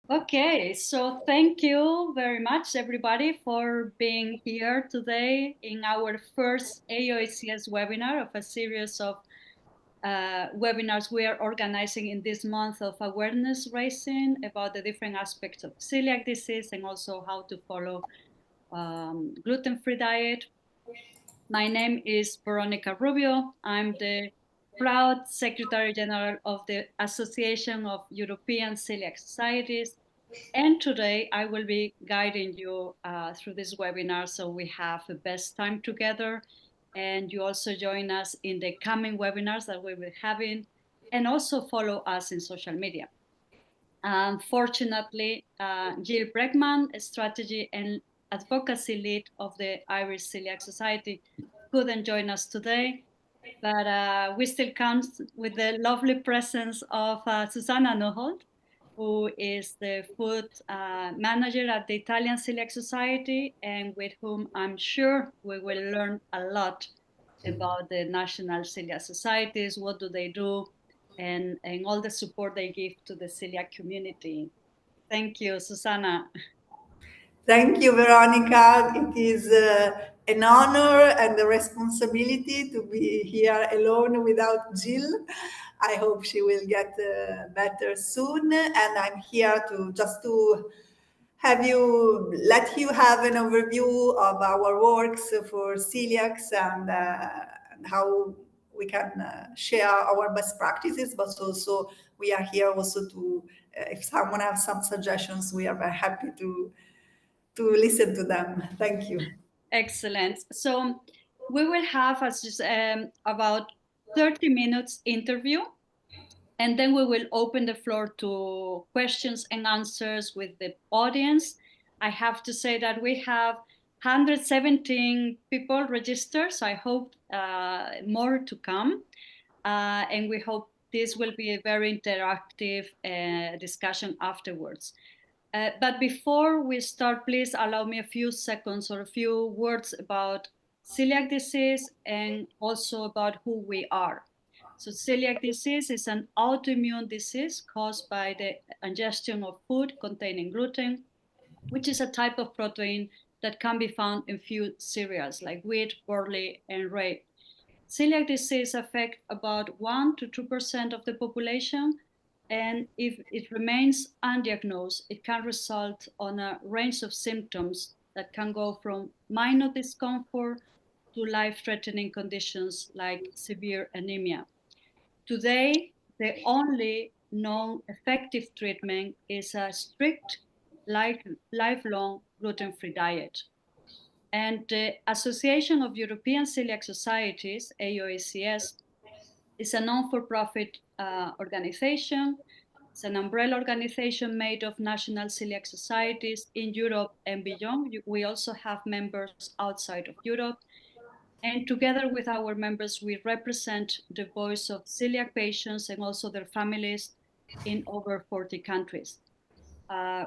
Okay, so thank you very much, everybody, for being here today in our first AOACS webinar of a series of webinars we are organizing in this month of awareness raising about the different aspects of celiac disease and also how to follow gluten-free diet. My name is Veronica Rubio. I'm the proud Secretary General of the Association of European Coeliac Societies. And today I will be guiding you through this webinar so we have the best time together. And you also join us in the coming webinars that we will be having and also follow us in social media. Fortunately, Jill Bregman, a strategy and advocacy lead of the Irish Celiac Society, couldn't join us today, but we still count with the lovely presence of Susanna Nohold, who is the food manager at the Italian Celiac Society, and with whom I'm sure we will learn a lot about the National Celiac Societies, what do they do, and all the support they give to the celiac community. Thank you, Susanna. Thank you, Veronica. It is an honor and a responsibility to be here alone without Jill. I hope she will get better soon, and I'm here to just to let you have an overview of our works for celiacs and how we can share our best practices, but also we are here also to if someone has some suggestions, we are very happy to listen to them. Thank you. Excellent. So we will have as just, about 30 minutes interview, and then we will open the floor to questions and answers with the audience. I have to say that we have 117 people registered, so I hope more to come. And we hope this will be a very interactive discussion afterwards. But before we start, please allow me a few seconds or a few words about celiac disease and also about who we are. So celiac disease is an autoimmune disease caused by the ingestion of food containing gluten, which is a type of protein that can be found in few cereals like wheat, barley, and rye. Celiac disease affects about 1 to 2% of the population, and if it remains undiagnosed, it can result on a range of symptoms that can go from minor discomfort to life-threatening conditions like severe anemia. Today, the only known effective treatment is a strict lifelong gluten-free diet. And the Association of European Coeliac Societies, AOACS, is a non-for-profit organization. It's an umbrella organization made of national celiac societies in Europe and beyond. We also have members outside of Europe. And together with our members, we represent the voice of celiac patients and also their families in over 40 countries.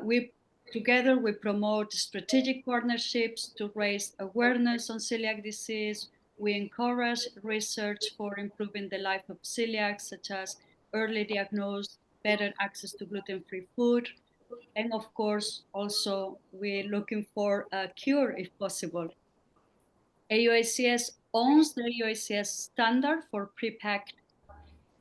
We Together, we promote strategic partnerships to raise awareness on celiac disease. We encourage research for improving the life of celiacs, such as early diagnosis, better access to gluten-free food, and of course, also we're looking for a cure if possible. AUACS owns the AUACS standard for prepacked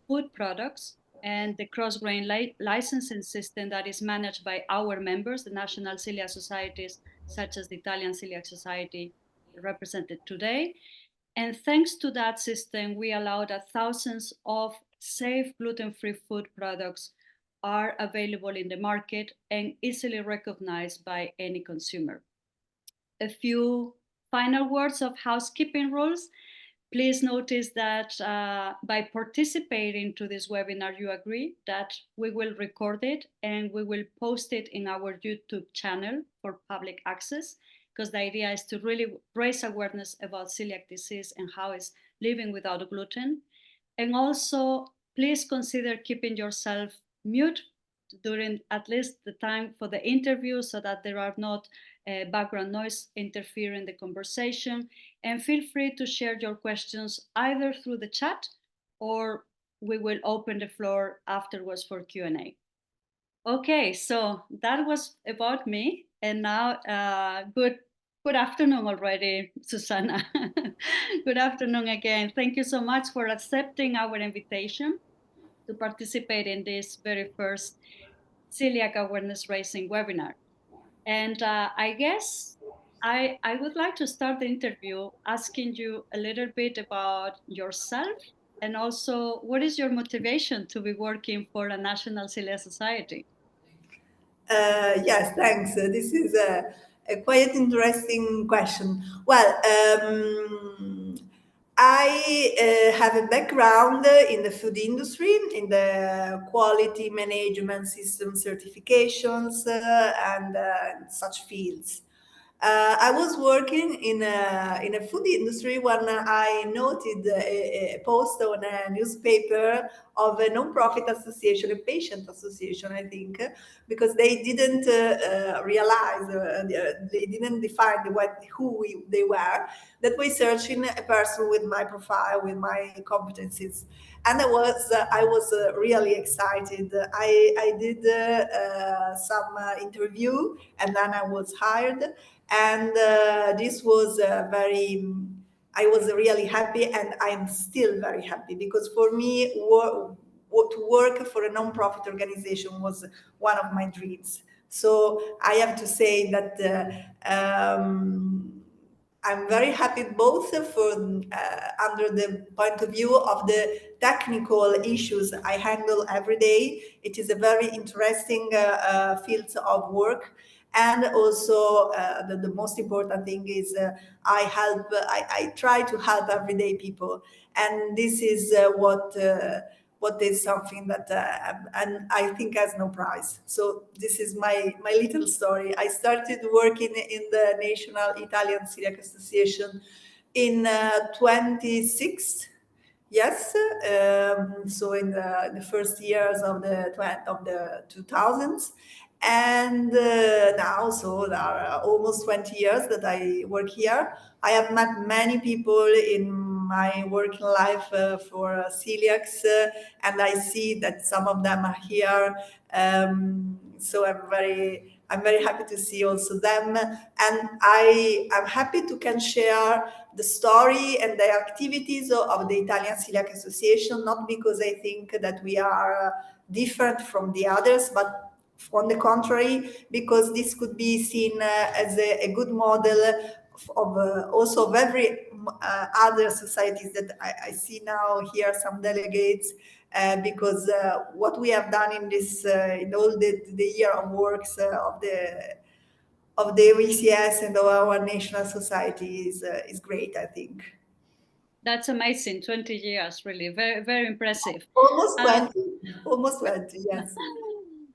food products and the cross-grain licensing system that is managed by our members, the national celiac societies, such as the Italian Celiac Society represented today. And thanks to that system, we allow that thousands of safe gluten-free food products are available in the market and easily recognized by any consumer. A few final words of housekeeping rules. Please notice that by participating to this webinar, you agree that we will record it and we will post it in our YouTube channel for public access, because the idea is to really raise awareness about celiac disease and how it's living without gluten. And also, please consider keeping yourself mute during at least the time for the interview so that there are not background noise interfering the conversation. And feel free to share your questions either through the chat or we will open the floor afterwards for Q&A. Okay, so that was about me, and now good afternoon already, Susanna. Good afternoon again. Thank you so much for accepting our invitation to participate in this very first Celiac Awareness Raising webinar. And I guess I would like to start the interview asking you a little bit about yourself and also what is your motivation to be working for a National Celiac Society? Yes, thanks. This is a quite interesting question. Well, I have a background in the food industry, in the quality management system certifications and such fields. I was working in a food industry when I noted a post on a newspaper of a non-profit association, a patient association, I think, because they didn't realize, they didn't define they were, that were searching a person with my profile, with my competencies. And I was really excited. I did some interview, and then I was hired, and this was very. I was really happy, and I'm still very happy because for me, to work for a non-profit organization was one of my dreams. So I have to say that I'm very happy both for under the point of view of the technical issues I handle every day. It is a very interesting field of work, and also the most important thing is I try to help everyday people, and this is what is something that and I think has no price. So this is my little story. I started working in the National Italian Celiac Association in 26. Yes, so in the first years of the 2000s, and now so there are almost 20 years that I work here. I have met many people in my working life for celiacs, and I see that some of them are here. So I'm very happy to see also them, and I'm happy to can share the story and the activities of the Italian Celiac Association, not because I think that we are different from the others, but on the contrary, because this could be seen as a good model of also of every other societies that I see now here, some delegates, because what we have done in this in all the year of works of the OECS and of our national society is great, I think. That's amazing. 20 years, really. Very, very impressive. Almost Um, 20, almost 20, yes.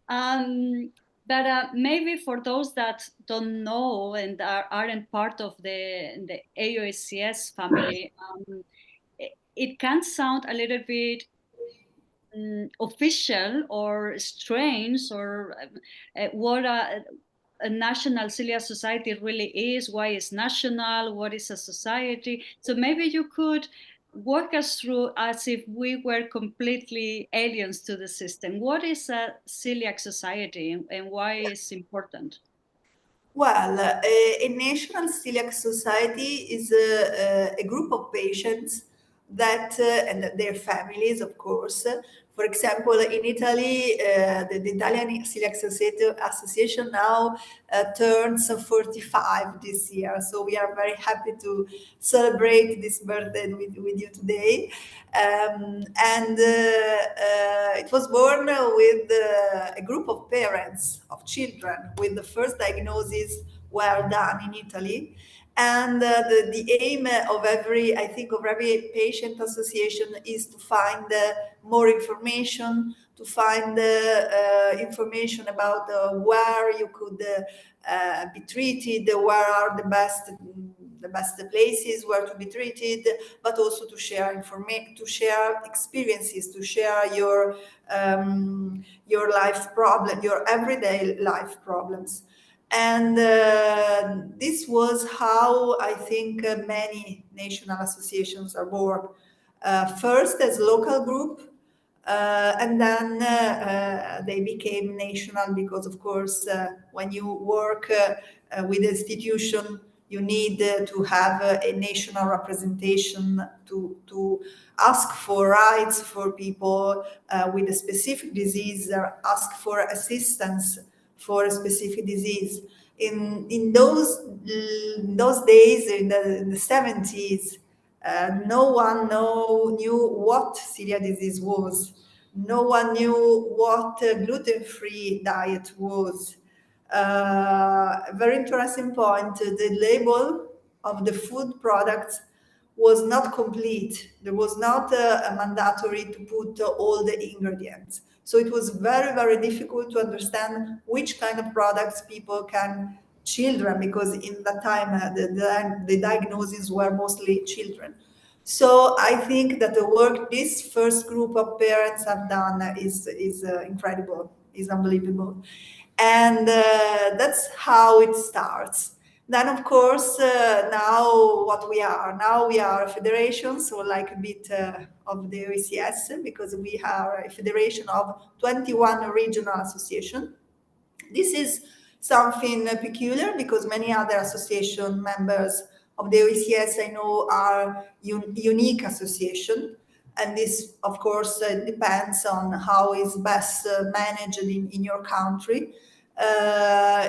um, but maybe for those that don't know and aren't part of the AOSCS family, it can sound a little bit official or strange or what a national celiac society really is, why it's national, what is a society. So maybe you could walk us through as if we were completely aliens to the system. What is a celiac society and why it's important? Well, a National Coeliac Society is a group of patients that, and their families, of course. For example, in Italy, the Italian Coeliac Association now turns 45 this year. So we are very happy to celebrate this birthday with you today. And it was born with a group of parents of children with the first diagnosis were done in Italy. And the aim of every, I think, of every patient association is to find more information, to find information about where you could be treated, where are the best places where to be treated, but also to share information, to share experiences, to share your life problem, your everyday life problems. And this was how I think many national associations are born. First as local group, And then they became national because, of course, when you work with an institution, you need to have a national representation to ask for rights for people with a specific disease, or ask for assistance for a specific disease. In those days, in the 70s, no one knew what celiac disease was. No one knew what gluten-free diet was. A very interesting point, the label of the food products was not complete. There was not a mandatory to put all the ingredients. So it was very, very difficult to understand which kind of products people can, children, because in that time the diagnoses were mostly children. So I think that the work this first group of parents have done is incredible, is unbelievable, and that's how it starts. Then, of course, now what we are now, we are a federation, so like a bit of the OECS, because we are a federation of 21 regional associations. This is something peculiar because many other association members of the OECS I know are unique association, and this, of course, depends on how is best managed in your country.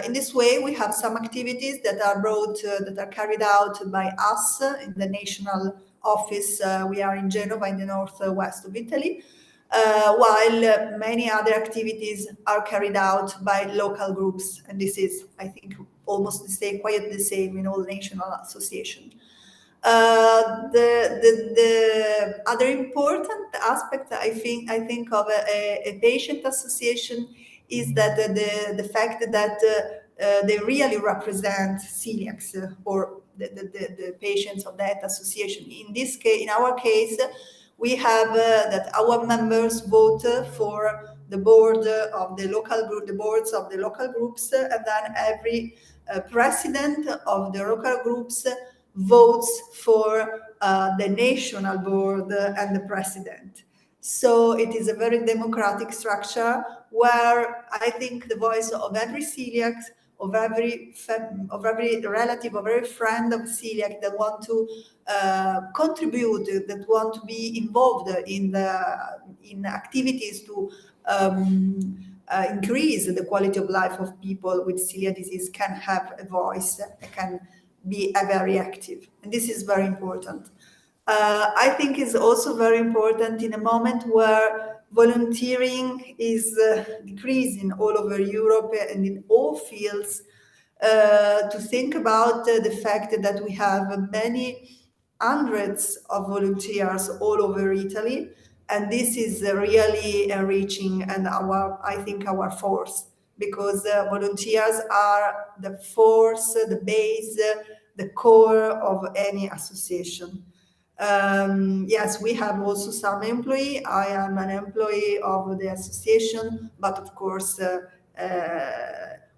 In this way, we have some activities that are that are carried out by us in the national office. We are in Genova, in the northwest of Italy, while many other activities are carried out by local groups. And this is, I think, almost the same, quite the same in all national associations. The other important aspect I think of a patient association is that the fact that they really represent celiacs or the patients of that association. In this case, in our case, we have that our members vote for the board of the local group, the boards of the local groups, and then every president of the local groups votes for the national board and the president. So it is a very democratic structure where I think the voice of every celiac, of every relative, of every friend of celiac that want to contribute, that want to be involved in activities to increase the quality of life of people with celiac disease can have a voice, can be very active, and this is very important. I think is also very important in a moment where volunteering is decreasing all over Europe and in all fields, to think about the fact that we have many hundreds of volunteers all over Italy, and this is really enriching and I think our force, because volunteers are the force, the base, the core of any association. Yes, we have also some employee. I am an employee of the association, but of course,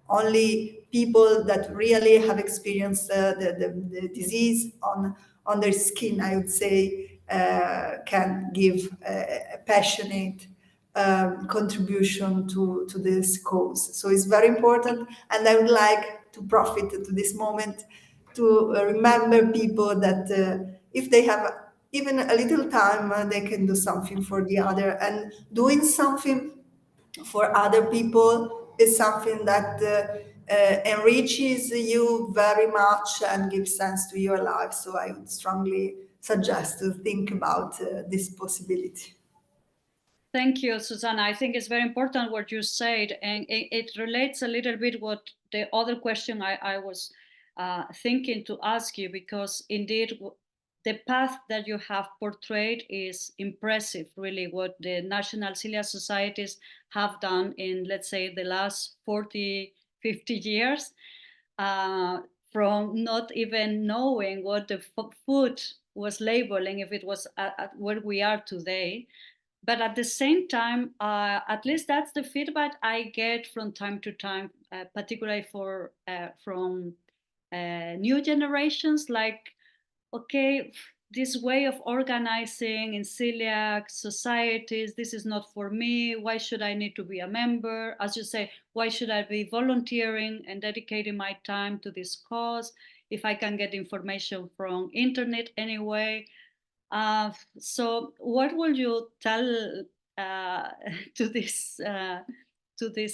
only people that really have experienced the disease on their skin, I would say, can give a passionate contribution to this cause. So it's very important, and I would like to profit to this moment to remember people that if they have even a little time, they can do something for the other, and doing something for other people is something that enriches you very much and gives sense to your life. So I would strongly suggest to think about this possibility. Thank you, Susanna. I think it's very important what you said, and it relates a little bit what the other question I was thinking to ask you, because indeed the path that you have portrayed is impressive, really, what the National Coeliac Societies have done in, let's say, the last 40, 50 years, from not even knowing what the food was labeling, if it was at where we are today. But at the same time, at least that's the feedback I get from time to time, particularly from new generations. Like, okay, this way of organizing in celiac societies, this is not for me. Why should I need to be a member? As you say, why should I be volunteering and dedicating my time to this cause if I can get information from internet anyway? So what will you tell to these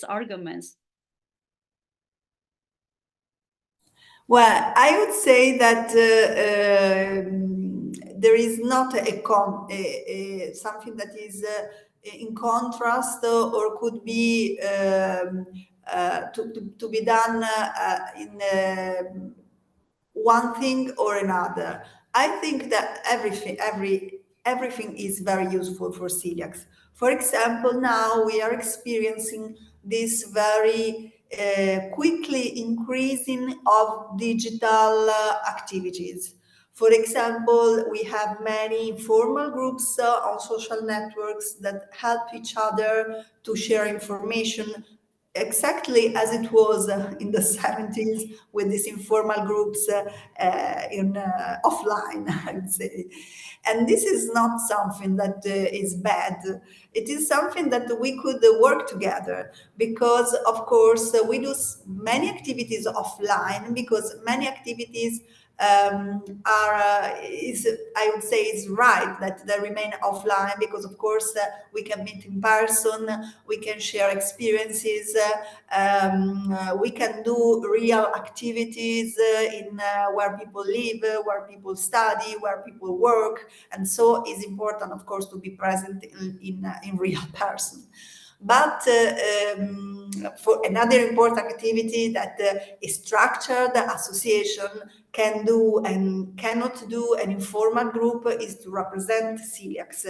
arguments? Well, I would say that there is not something that is in contrast or could be to be done in one thing or another. I think that everything is very useful for celiacs. For example, now we are experiencing this very quickly increasing of digital activities. For example, we have many informal groups on social networks that help each other to share information exactly as it was in the 70s with these informal groups in offline, I would say. And this is not something that is bad. It is something that we could work together because, of course, we do many activities offline because many activities are is I would say is right that they remain offline because of course we can meet in person, we can share experiences, we can do real activities in where people live, where people study, where people work, and so it's important of course to be present in real person. But for another important activity that a structured association can do and cannot do an informal group is to represent celiacs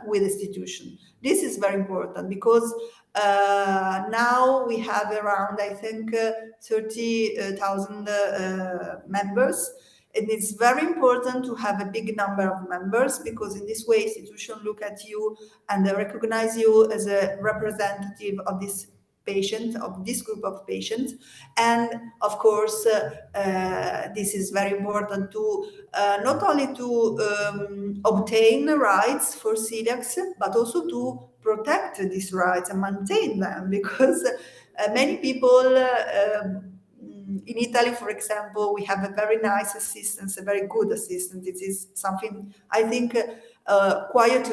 with institution. This is very important because now we have around, I think, 30,000 members. And it's very important to have a big number of members because in this way institutions look at you and they recognize you as a representative of this patient, of this group of patients. And of course, this is very important to not only to obtain rights for celiacs, but also to protect these rights and maintain them because many people in Italy, for example, we have a very nice assistance, a very good assistance. It is something I think quite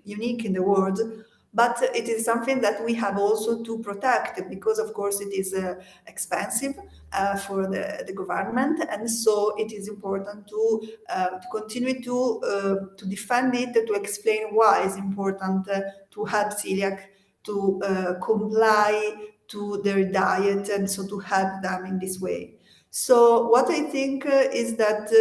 unique in the world. But it is something that we have also to protect because, of course, it is expensive for the government, and so it is important to continue to defend it, to explain why it's important to help celiac to comply to their diet, and so to help them in this way. So what I think is that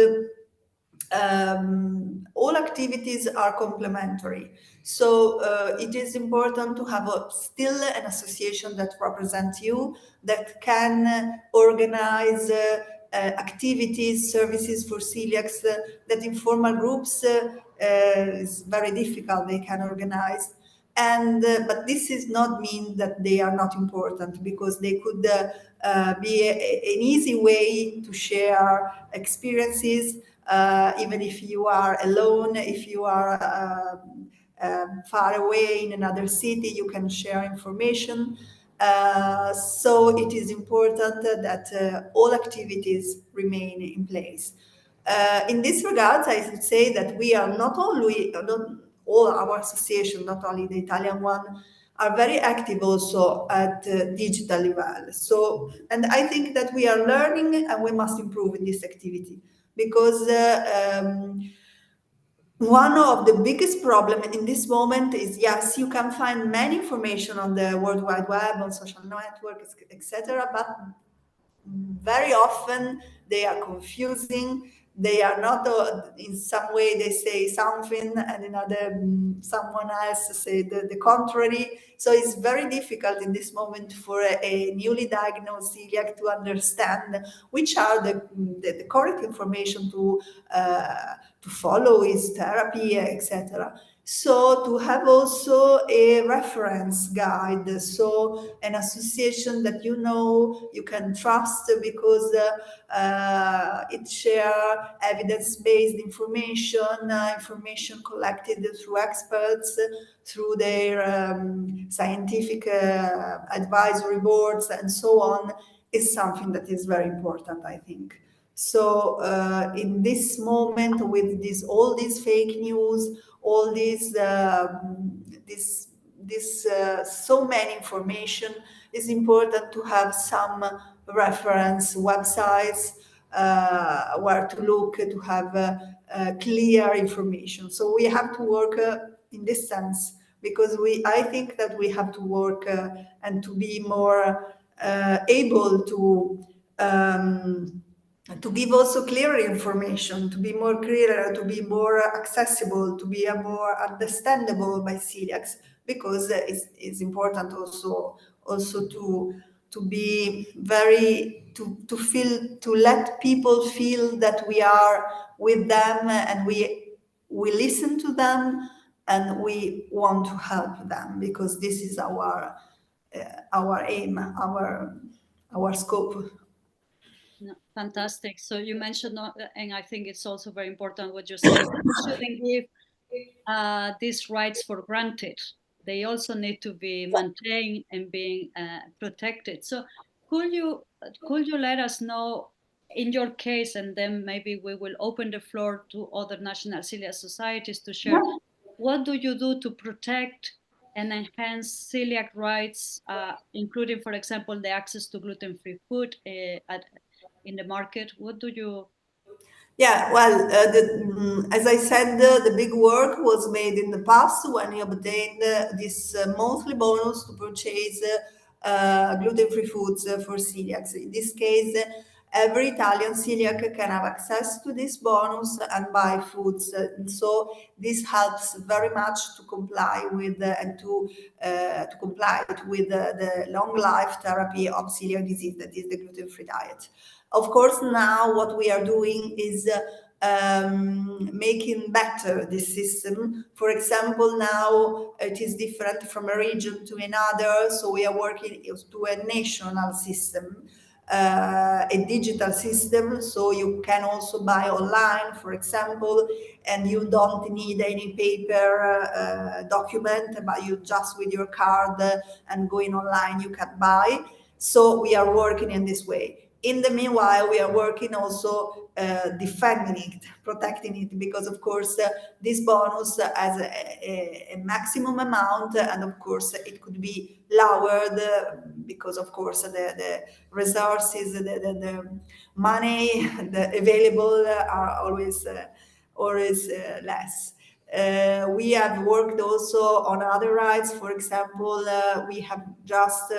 all activities are complementary. So it is important to have still an association that represents you, that can organize activities, services for celiacs that informal groups is very difficult, they can organize. And but this does not mean that they are not important because they could be an easy way to share experiences even if you are alone, if you are far away in another city, you can share information. So it is important that all activities remain in place. In this regard, I should say that we are not all our association, not only the Italian one, are very active also at digital level. So, and I think that we are learning and we must improve in this activity because one of the biggest problem in this moment is yes, you can find many information on the World Wide Web, on social networks, etc. But very often they are confusing. They are not in some way they say something and another someone else say the contrary. So it's very difficult in this moment for a newly diagnosed celiac to understand which are the correct information to follow his therapy, etc. So to have also a reference guide, so an association that you can trust because it share evidence-based information, information collected through experts, through their scientific advisory boards and so on, is something that is very important, I think. So in this moment, with all these fake news, all this so many information, is important to have some reference websites where to look to have clear information. So we have to work in this sense, because I think that we have to work and to be more able to give also clearer information, to be more clearer, to be more accessible, to be more understandable by celiacs, because it's important also to be very to feel, to let people feel that we are with them, and we listen to them, and we want to help them, because this is our aim, our scope. No, fantastic. So you mentioned, and I think it's also very important what you say. We shouldn't give these rights for granted. They also need to be maintained and being protected. So could you let us know in your case, and then maybe we will open the floor to other national celiac societies to share, what do you do to protect and enhance celiac rights, including, for example, the access to gluten-free food in the market? What do you? Yeah, well, as I said, the big work was made in the past when we obtained this monthly bonus to purchase gluten-free foods for celiacs. In this case, every Italian celiac can have access to this bonus and buy foods. And so this helps very much to comply with and to comply with the long life therapy of celiac disease, that is the gluten-free diet. Of course, now what we are doing is making better this system. For example, now it is different from a region to another, so we are working to a national system, a digital system, so you can also buy online, for example, and you don't need any paper document, but you just with your card and going online you can buy. So we are working in this way. In the meanwhile, we are working also defending it, protecting it, because of course this bonus has a maximum amount, and of course it could be lowered because of course the resources, the money the available are always less. We have worked also on other rights. For example, we have just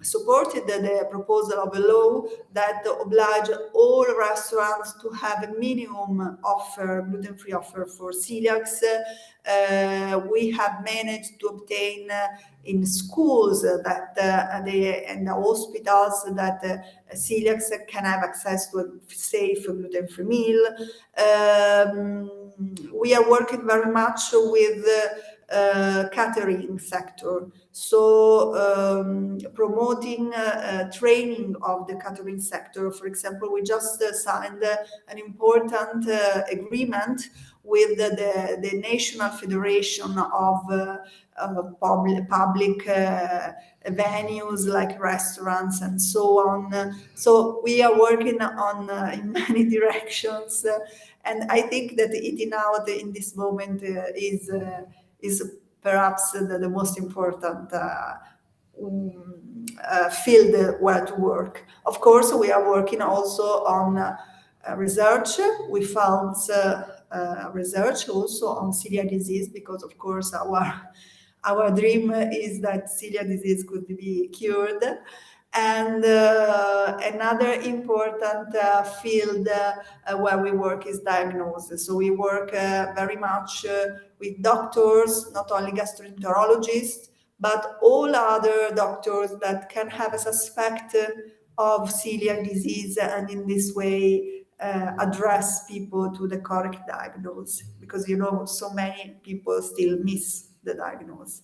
supported the proposal of a law that oblige all restaurants to have a minimum offer, gluten-free offer for celiacs. We have managed to obtain in schools that and the hospitals that celiacs can have access to a safe gluten-free meal. We are working very much with catering sector, so promoting training of the catering sector. For example, we just signed an important agreement with the National Federation of public venues like restaurants and so on. So we are working on in many directions, and I think that eating out in this moment is perhaps the most important field where to work. Of course, we are working also on research. We found research also on celiac disease, because of course our dream is that celiac disease could be cured. And another important field where we work is diagnosis. So we work very much with doctors, not only gastroenterologists, but all other doctors that can have a suspect of celiac disease, and in this way address people to the correct diagnosis, because so many people still miss the diagnosis.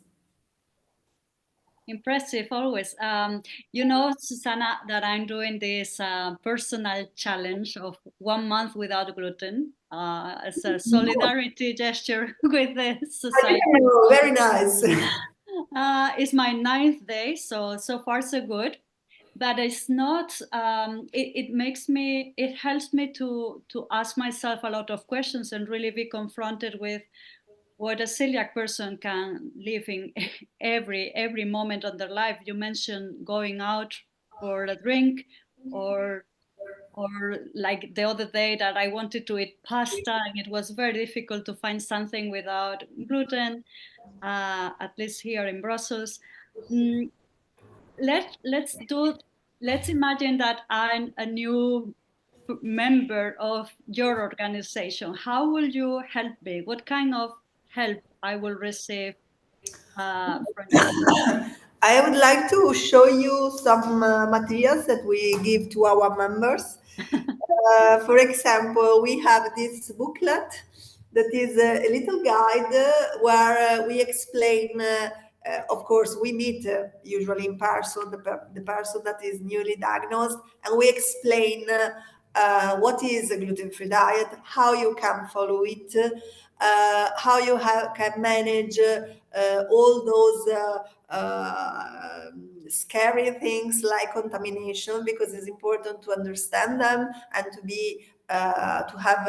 Impressive, always. Susanna, that I'm doing this personal challenge of 1 month without gluten as a solidarity gesture with the society. Oh, very nice. It's my 9th day, so far so good. But it's not. It helps me to ask myself a lot of questions and really be confronted with what a celiac person can live in every moment of their life. You mentioned going out for a drink, or like the other day that I wanted to eat pasta and it was very difficult to find something without gluten, at least here in Brussels. Mm, let's imagine that I'm a new member of your organization. How will you help me? What kind of help I will receive from you? I would like to show you some materials that we give to our members. For example, we have this booklet that is a little guide where we explain, of course, we meet usually in person, the person that is newly diagnosed, and we explain what is a gluten-free diet, how you can follow it, how you can manage all those scary things like contamination, because it's important to understand them and to have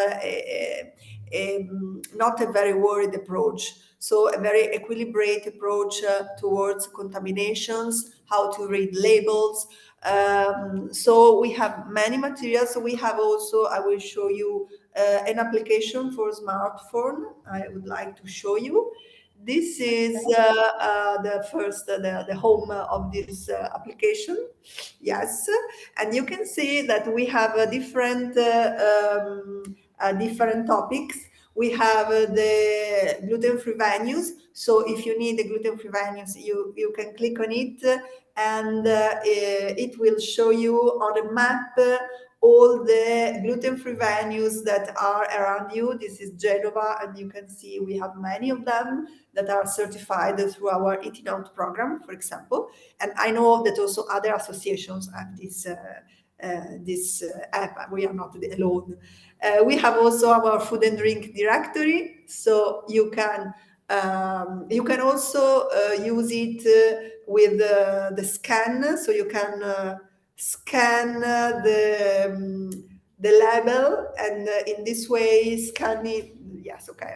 not a very worried approach. So a very equilibrated approach towards contaminations, how to read labels. So we have many materials. So we have also, I will show you an application for smartphone. I would like to show you. This is the home of this application. Yes, and you can see that we have different topics. We have the gluten-free venues. So if you need the gluten-free venues, you can click on it, and it will show you on a map all the gluten-free venues that are around you. This is Genova, and you can see we have many of them that are certified through our Eating Out program, for example. And I know that also other associations have this app. We are not alone. We have also our food and drink directory, so you can also use it with the scan, so you can scan the label, and in this way scan it. Yes, okay,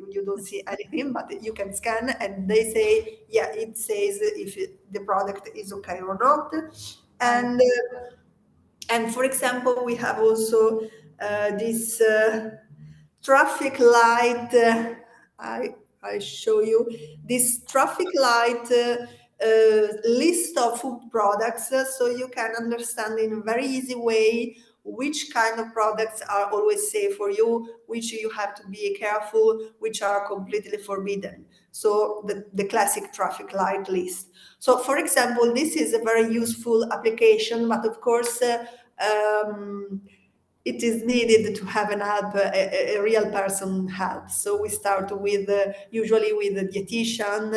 you don't see anything, but you can scan and they say, yeah, it says if the product is okay or not. And for example, we have also this traffic light. I show you this traffic light list of food products, so you can understand in a very easy way which kind of products are always safe for you, which you have to be careful, which are completely forbidden. So the classic traffic light list. So for example, this is a very useful application, but of course it is needed to have an help, a real person help. So we start with usually with a dietitian,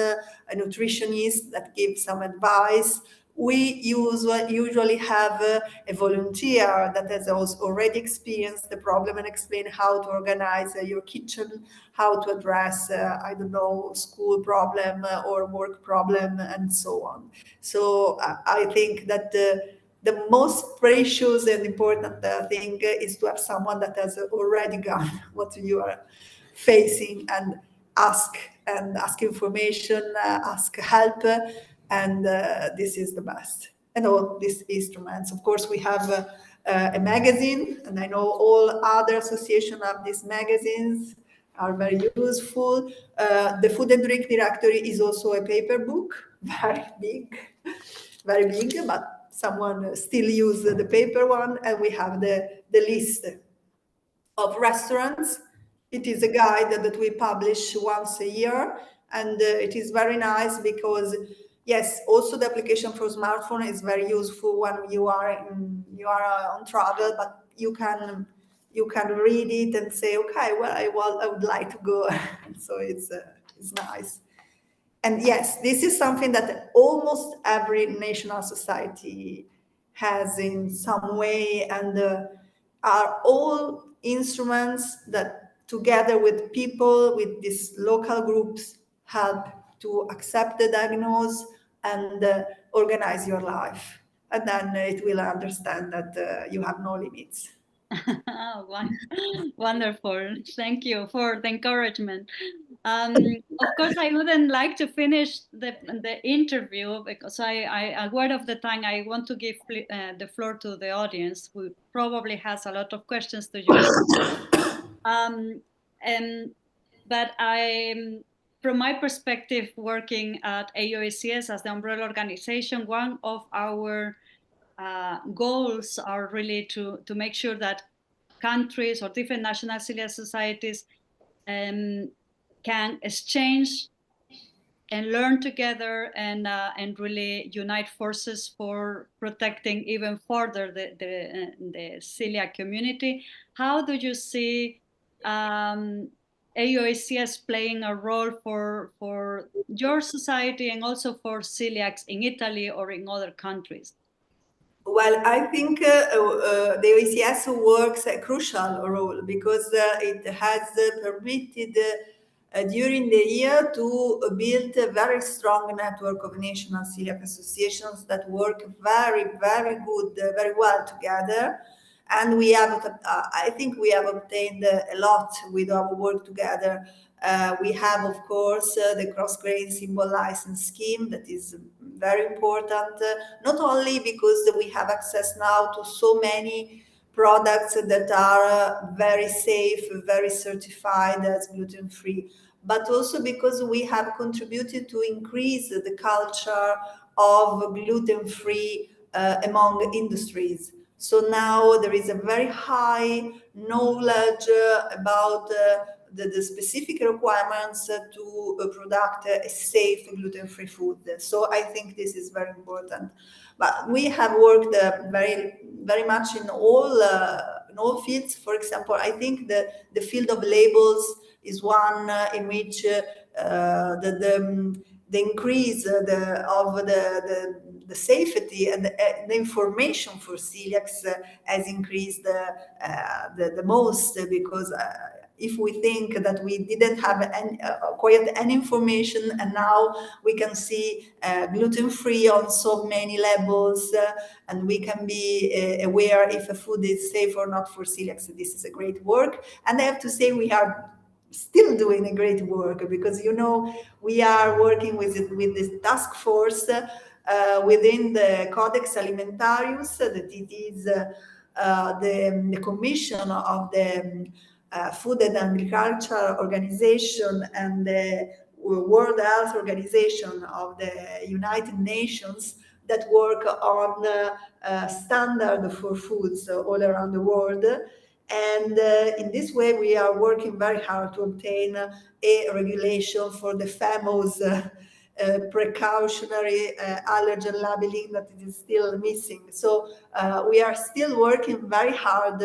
a nutritionist that gives some advice. We usually have a volunteer that has also already experienced the problem and explain how to organize your kitchen, how to address, I don't know, school problem or work problem, and so on. So I think that the most precious and important thing is to have someone that has already gone what you are facing, and ask information, ask help, and this is the best. And all these instruments, of course, we have a magazine, and I know all other associations have these magazines, are very useful. The food and drink directory is also a paper book, very big, but someone still use the paper one, and we have the list of restaurants. It is a guide that we publish once a year, and it is very nice because, yes, also the application for smartphone is very useful when you are on travel, but you can you can read it and say, okay, well, I would like to go. So it's nice. And yes, this is something that almost every national society has in some way, and are all instruments that, together with people, with these local groups, help to accept the diagnosis and organize your life. And then it will understand that you have no limits. Wonderful. Thank you for the encouragement. Of course, I wouldn't like to finish the interview because a word of the time, I want to give the floor to the audience who probably has a lot of questions to you. And but from my perspective, working at AOACS as the umbrella organization, one of our goals are really to make sure that countries or different national celiac societies can exchange and learn together and really unite forces for protecting even further the celiac community. How do you see AOACS playing a role for your society and also for celiacs in Italy or in other countries? Well, I think the OECS works a crucial role because it has permitted during the year to build a very strong network of national celiac associations that work very, very good, very well together. And we have, I think we have obtained a lot with our work together. We have, of course, the cross-grain symbol license scheme that is very important, not only because we have access now to so many products that are very safe, very certified as gluten-free, but also because we have contributed to increase the culture of gluten-free among industries. So now there is a very high knowledge about the specific requirements to product a safe gluten-free food. So I think this is very important. But we have worked very, very much in all fields. For example, I think the field of labels is one in which the increase of the safety and the information for celiacs has increased the most, because if we think that we didn't have quite any information, and now we can see gluten-free on so many labels, and we can be aware if a food is safe or not for celiacs. So this is a great work, and I have to say we are still doing a great work, because we are working with this task force within the Codex Alimentarius, that it is the commission of the Food and Agriculture Organization and the World Health Organization of the United Nations that work on standard for foods all around the world. And in this way, we are working very hard to obtain a regulation for the famous precautionary allergen labeling that is still missing. So we are still working very hard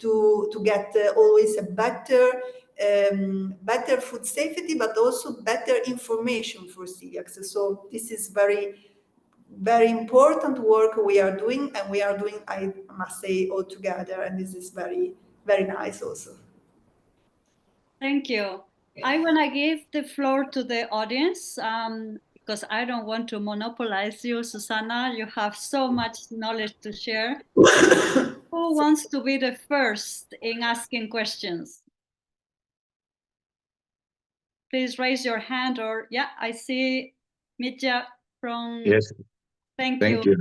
to get always a better food safety, but also better information for celiacs. So this is very, very important work we are doing, and we are doing, I must say, all together, and this is very, very nice also. Thank you. I want to give the floor to the audience because I don't want to monopolize you, Susanna. You have so much knowledge to share. Who wants to be the first in asking questions? Please raise your hand, or yeah, I see Mitja from. Yes. Thank you.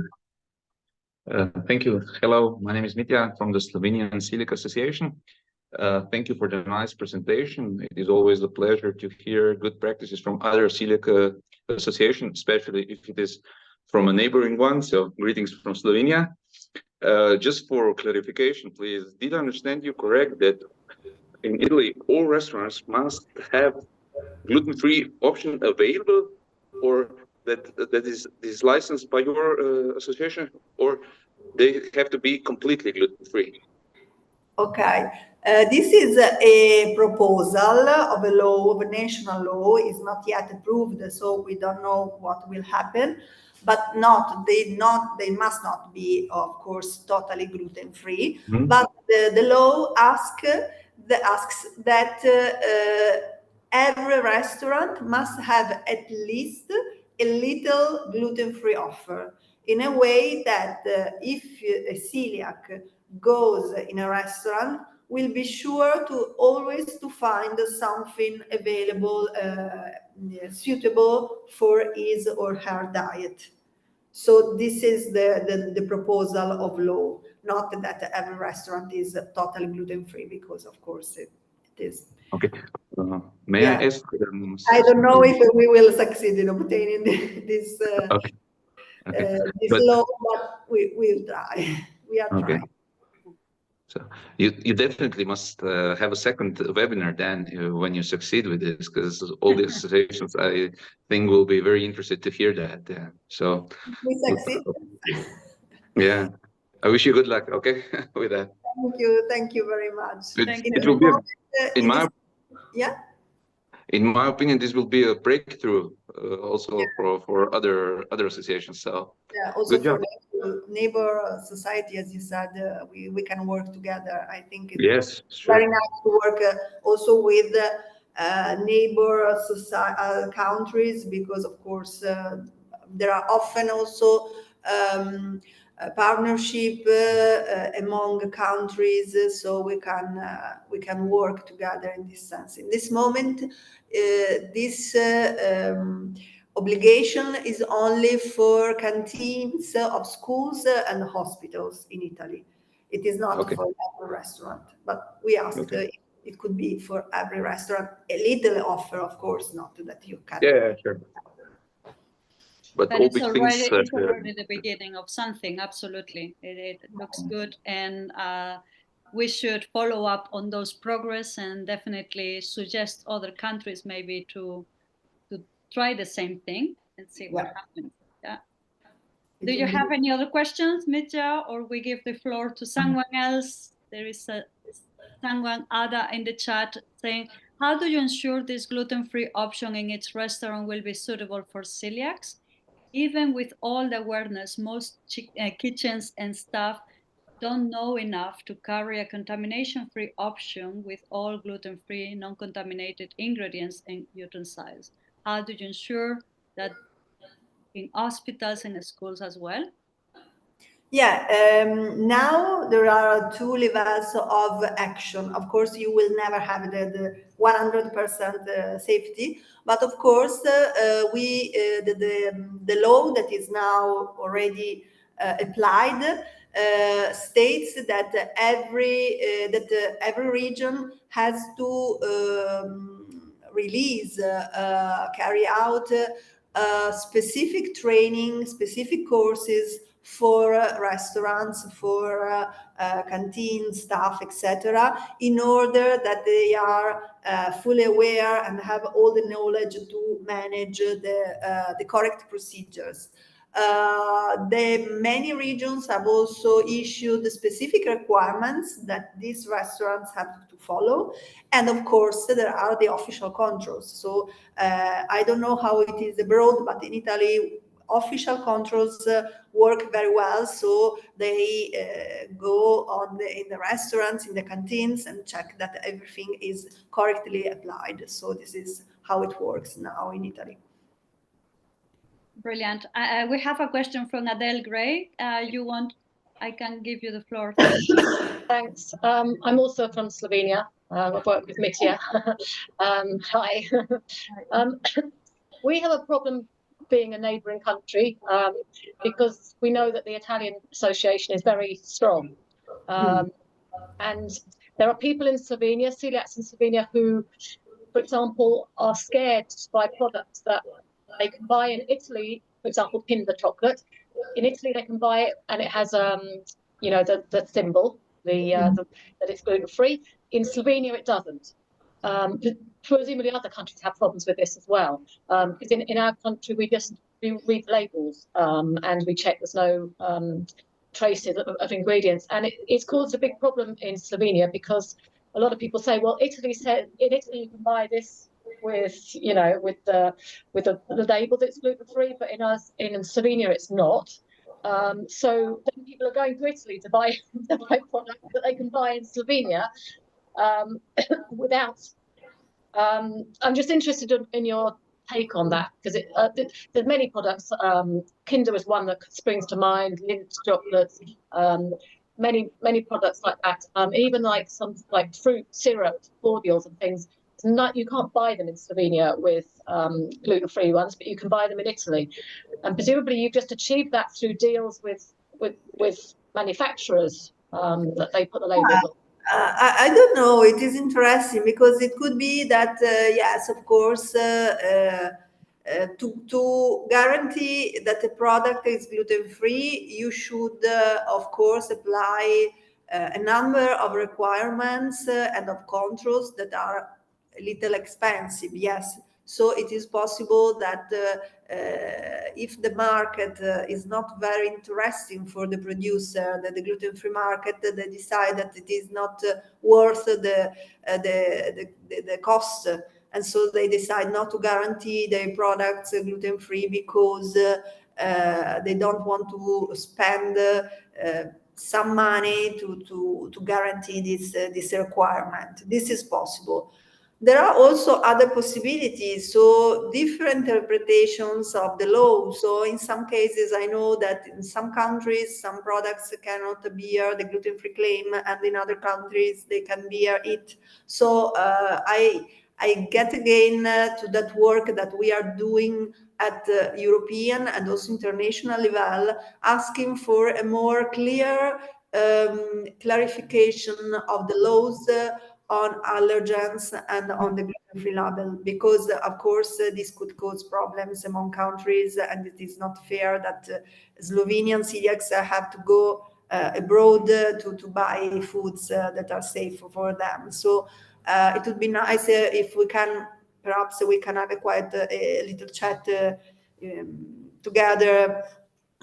Thank you. Hello, my name is Mitja from the Slovenian Coeliac Association. Thank you for the nice presentation. It is always a pleasure to hear good practices from other Coeliac associations, especially if it is from a neighboring one. So greetings from Slovenia. Just for clarification, please, did I understand you correct that in Italy, all restaurants must have gluten-free option available, or that is licensed by your association, or they have to be completely gluten-free? Okay. This is a proposal of a law, of a national law, is not yet approved, so we don't know what will happen. But they must not be, of course, totally gluten-free. Mhm. But the law asks that every restaurant must have at least a little gluten-free offer, in a way that if a celiac goes in a restaurant, will be sure to always to find something available suitable for his or her diet. So this is the proposal of law, not that every restaurant is totally gluten-free, because of course it is. Okay. May Yeah. I ask? I don't know if we will succeed in obtaining this Okay. Okay. this But law, but we'll try. We are okay. trying. So you definitely must have a second webinar then when you succeed with this, because all the associations I think will be very interested to hear that. Yeah. So We succeed. yeah, I wish you good luck. Okay, with that. Thank you very much. Thank It you. will be In this, yeah. in my opinion, this will be a breakthrough also for other associations. So Yeah, also good for job. neighbor society, as you said, we can work together. I think it's Yes, very sure. nice to work also with neighbor countries, because of course there are often also partnership among countries, so we can work together in this sense. In this moment, this obligation is only for canteens of schools and hospitals in Italy. It is not Okay. for every restaurant, but we asked Okay. it could be for every restaurant. A little offer, of course, not that you can. Yeah, sure. But all It's these things. already the beginning of something. Absolutely, it looks good, and we should follow up on those progress and definitely suggest other countries maybe to try the same thing and see what happens. Yeah. Do you have any other questions, Mitja, or we give the floor to someone else? There is someone Ada in the chat saying, how do you ensure this gluten-free option in each restaurant will be suitable for celiacs? Even with all the awareness, most kitchens and staff don't know enough to carry a contamination-free option with all gluten-free, non-contaminated ingredients and utensils. How do you ensure that in hospitals and schools as well? Yeah, now there are two levels of action. Of course, you will never have the 100% safety, but of course, the law that is now already applied states that every region has to release, carry out specific training, specific courses for restaurants, for canteen staff, etc., in order that they are fully aware and have all the knowledge to manage the correct procedures. The many regions have also issued specific requirements that these restaurants have to follow, and of course there are the official controls. So I don't know how it is abroad, but in Italy official controls work very well. So they go in the restaurants, in the canteens, and check that everything is correctly applied. So this is how it works now in Italy. Brilliant. We have a question from Adele Gray. I can give you the floor. Thanks. I'm also from Slovenia. I've worked with Mitja. Hi. We have a problem being a neighbouring country because we know that the Italian Association is very strong. And there are people in Slovenia, celiacs in Slovenia, who, for example, are scared to buy products that they can buy in Italy, for example, Kinder chocolate. In Italy, they can buy it and it has, the symbol, that it's gluten-free. In Slovenia, it doesn't. Presumably other countries have problems with this as well. Because in our country, we read labels and we check there's no traces of ingredients, and it's caused a big problem in Slovenia, because a lot of people say, well, Italy said in Italy you can buy this with, you know, with the label that's gluten-free, but in Slovenia it's not. So then people are going to Italy to buy products that they can buy in Slovenia without. I'm just interested in your take on that, because there's many products. Kinder is one that springs to mind. Lindt chocolates, many products like that. Even like some like fruit syrups, cordials, and things. You can't buy them in Slovenia with gluten-free ones, but you can buy them in Italy. And presumably you've just achieved that through deals with manufacturers that they put the labels on. I don't know. It is interesting because it could be that, yes, of course, to guarantee that the product is gluten-free, you should, of course, apply a number of requirements and of controls that are a little expensive, yes. So it is possible that if the market is not very interesting for the producer, that the gluten-free market, they decide that it is not worth the cost, and so they decide not to guarantee their products gluten-free because they don't want to spend some money to guarantee this requirement. This is possible. There are also other possibilities, so different interpretations of the law. So in some cases, I know that in some countries, some products cannot bear the gluten-free claim, and in other countries, they can bear it. So I get again to that work that we are doing at the European and also international level, asking for a more clear clarification of the laws on allergens and on the gluten-free label, because of course this could cause problems among countries, and it is not fair that Slovenian celiacs have to go abroad to buy foods that are safe for them. So it would be nice if we can, perhaps we can have quite a little chat together.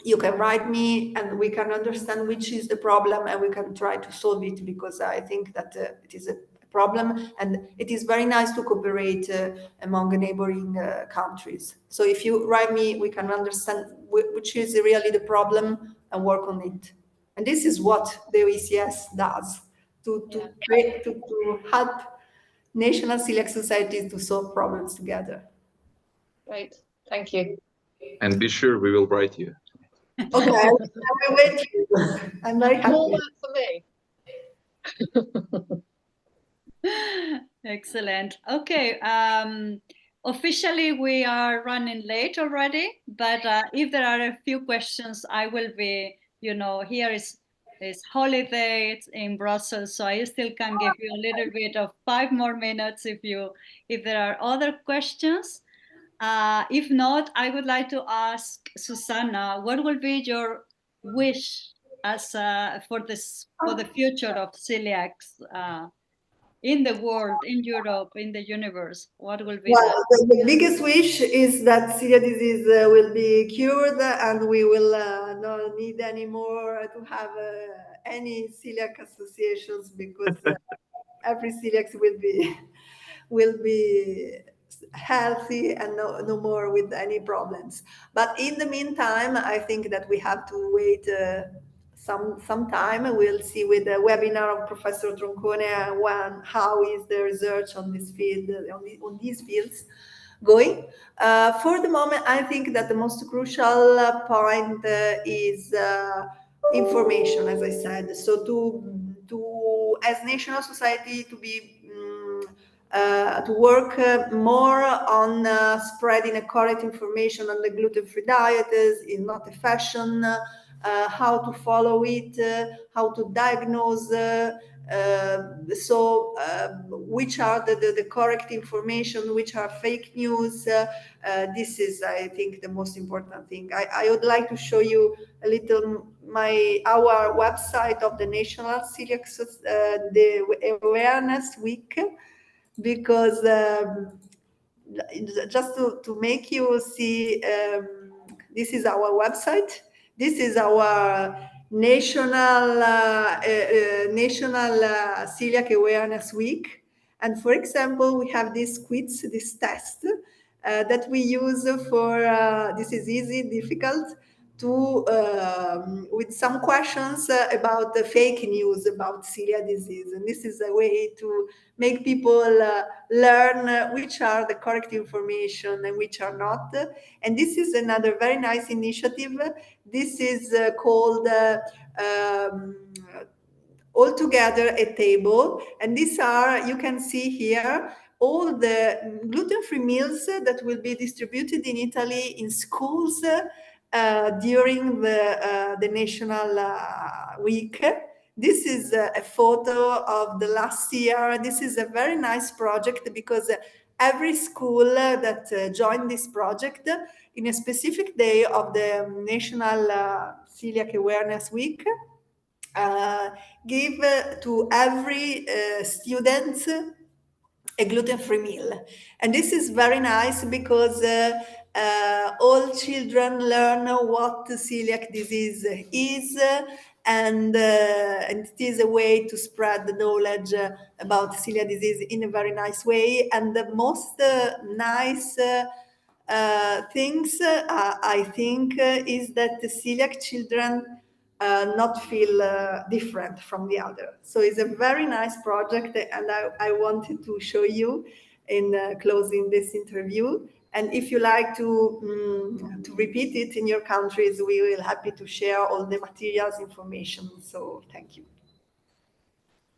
You can write me and we can understand which is the problem and we can try to solve it, because I think that it is a problem and it is very nice to cooperate among neighboring countries. So if you write me, we can understand which is really the problem and work on it. And this is what the OECS does to help national celiac societies to solve problems together. Great, thank you. And be sure we will write you. Okay, I will wait. I'm very happy. More work for me. Excellent. Okay. Officially, we are running late already, but if there are a few questions, I will be, here is holidays in Brussels, so I still can give you a little bit of 5 more minutes if there are other questions. If not, I would like to ask Susanna, what will be your wish as for the future of celiacs in the world, in Europe, in the universe? What will be the biggest wish is that celiac disease will be cured and we will not need anymore to have any celiac associations, because every celiac will be healthy and no more with any problems. But in the meantime, I think that we have to wait some time. We'll see with the webinar of Professor Troncone how is the research on this field, on these fields going. For the moment, I think that the most crucial point is information, as I said. So to as national society to be to work more on spreading a correct information on the gluten-free diet is not a fashion, how to follow it, how to diagnose, which are the correct information, which are fake news. This is, I think, the most important thing. I would like to show you a little our website of the National Coeliac the Awareness Week, because just to make you see, this is our website. This is our National Coeliac Awareness Week. And for example, we have this quiz, this test that we use for, this is easy, difficult, to with some questions about the fake news about celiac disease. And this is a way to make people learn which are the correct information and which are not. And this is another very nice initiative. This is called Altogether a Table. And these are, you can see here, all the gluten-free meals that will be distributed in Italy in schools during the National Week. This is a photo of the last year. This is a very nice project because every school that joined this project in a specific day of the National Coeliac Awareness Week give to every student a gluten-free meal. And this is very nice because all children learn what celiac disease is, and it is a way to spread the knowledge about celiac disease in a very nice way. And the most nice things, I think, is that the celiac children not feel different from the other. So it's a very nice project, and I wanted to show you in closing this interview. And if you like to repeat it in your countries, we will happy to share all the materials, information. So thank you.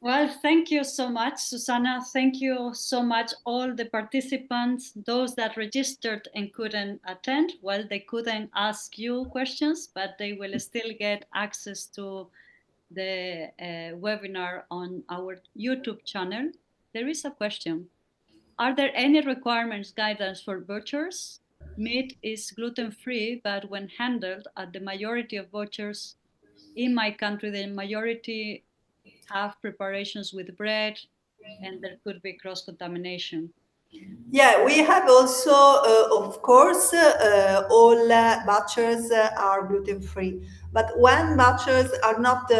Well, thank you so much, Susanna. Thank you so much, all the participants, those that registered and couldn't attend. Well, they couldn't ask you questions, but they will still get access to the webinar on our YouTube channel. There is a question. Are there any requirements, guidance for butchers? Meat is gluten-free, but when handled at the majority of butchers in my country, the majority have preparations with bread, and there could be cross-contamination. Yeah, we have also, of course, all butchers are gluten-free. But when butchers are not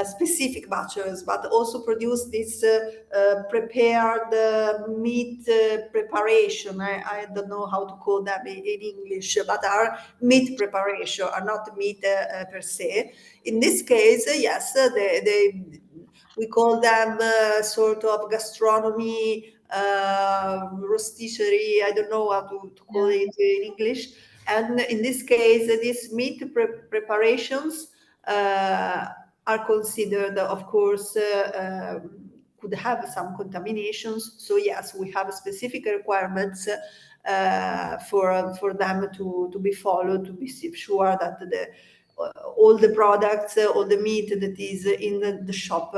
specific butchers, but also produce this prepared meat preparation. I don't know how to call them in English, but are meat preparation, are not meat per se. In this case, yes, we call them sort of gastronomy, rotisserie, I don't know how to call it in English. And in this case, these meat preparations are considered, of course, could have some contaminations. So yes, we have specific requirements for them to be followed, to be sure that all the products, all the meat that is in the shop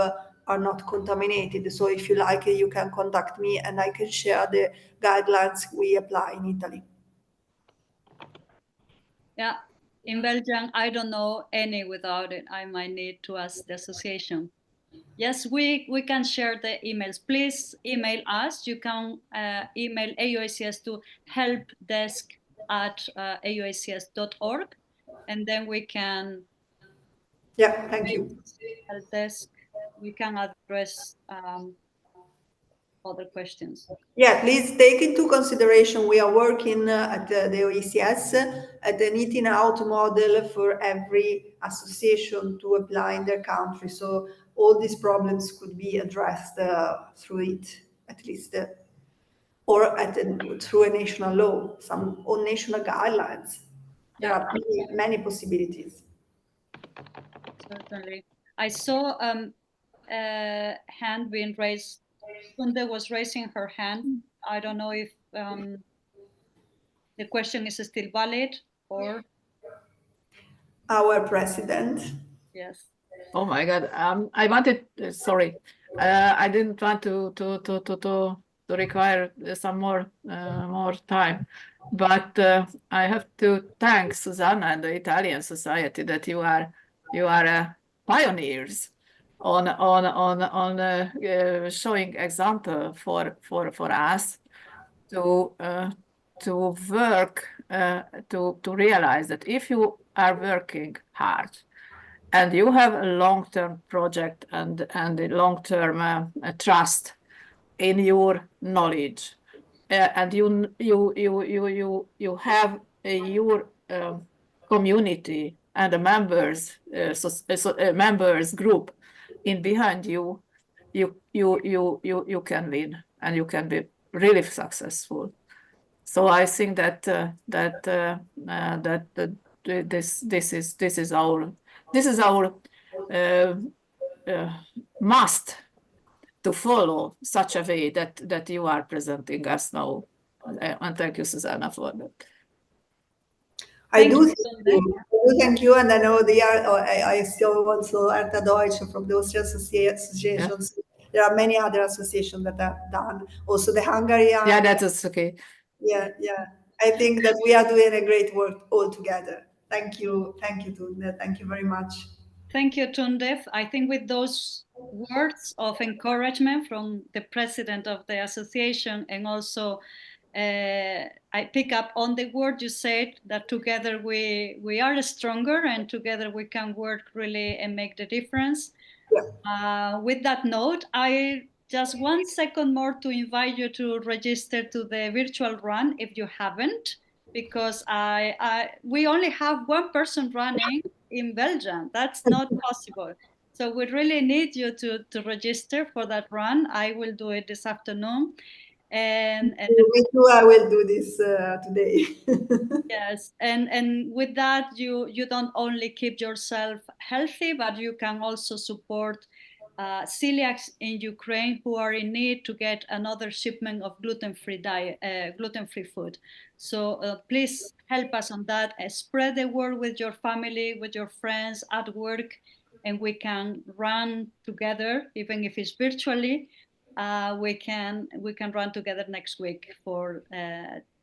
are not contaminated. So if you like, you can contact me and I can share the guidelines we apply in Italy. Yeah, in Belgium, I don't know any without it. I might need to ask the association. Yes, we can share the emails. Please email us. You can email AUACS to helpdesk@auacs.org, and then we can. Yeah, thank you. Help desk. We can address other questions. Yeah, please take into consideration we are working at the OECS at an eating out model for every association to apply in their country. So all these problems could be addressed through it, at least, or through a national law, some or national guidelines. There are many possibilities. Certainly. I saw a hand being raised. Sunde was raising her hand. I don't know if the question is still valid or. Our president. Yes. Oh my God. I wanted, sorry, I didn't want to require some more time, but I have to thank Susanna and the Italian Society that you are pioneers on showing example for us to work to realize that if you are working hard and you have a long-term project and a long-term trust in your knowledge, and you have your community and a members group in behind you, you can win and you can be really successful. So I think that this is our must to follow such a way that you are presenting us now. And thank you, Susanna, for that. I do thank you, and I know they are. I still also Erta Deutsch from the Austrian associations. Yeah. There are many other associations that have done. Also the Hungarian. Yeah, that is okay. Yeah. I think that we are doing a great work all together. Thank you, Tunde. Thank you very much. Thank you, Tunde. I think with those words of encouragement from the president of the association, and also I pick up on the word you said, that together we are stronger, and together we can work really and make the difference. Yeah. With that note, I just 1 second more to invite you to register to the virtual run if you haven't, because we only have one person running in Belgium. That's not possible. So we really need you to register for that run. I will do it this afternoon. And me too, I will do this today. Yes, and with that, you don't only keep yourself healthy, but you can also support celiacs in Ukraine who are in need to get another shipment of gluten-free diet, gluten-free food. So please help us on that. Spread the word with your family, with your friends at work, and we can run together, even if it's virtually. We can run together next week for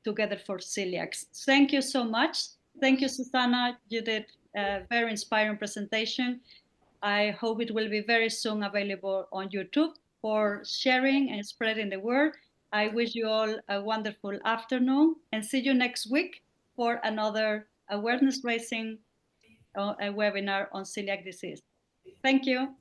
together for celiacs. Thank you so much. Thank you, Susanna. You did a very inspiring presentation. I hope it will be very soon available on YouTube for sharing and spreading the word. I wish you all a wonderful afternoon, and see you next week for another awareness raising a webinar on celiac disease. Thank you.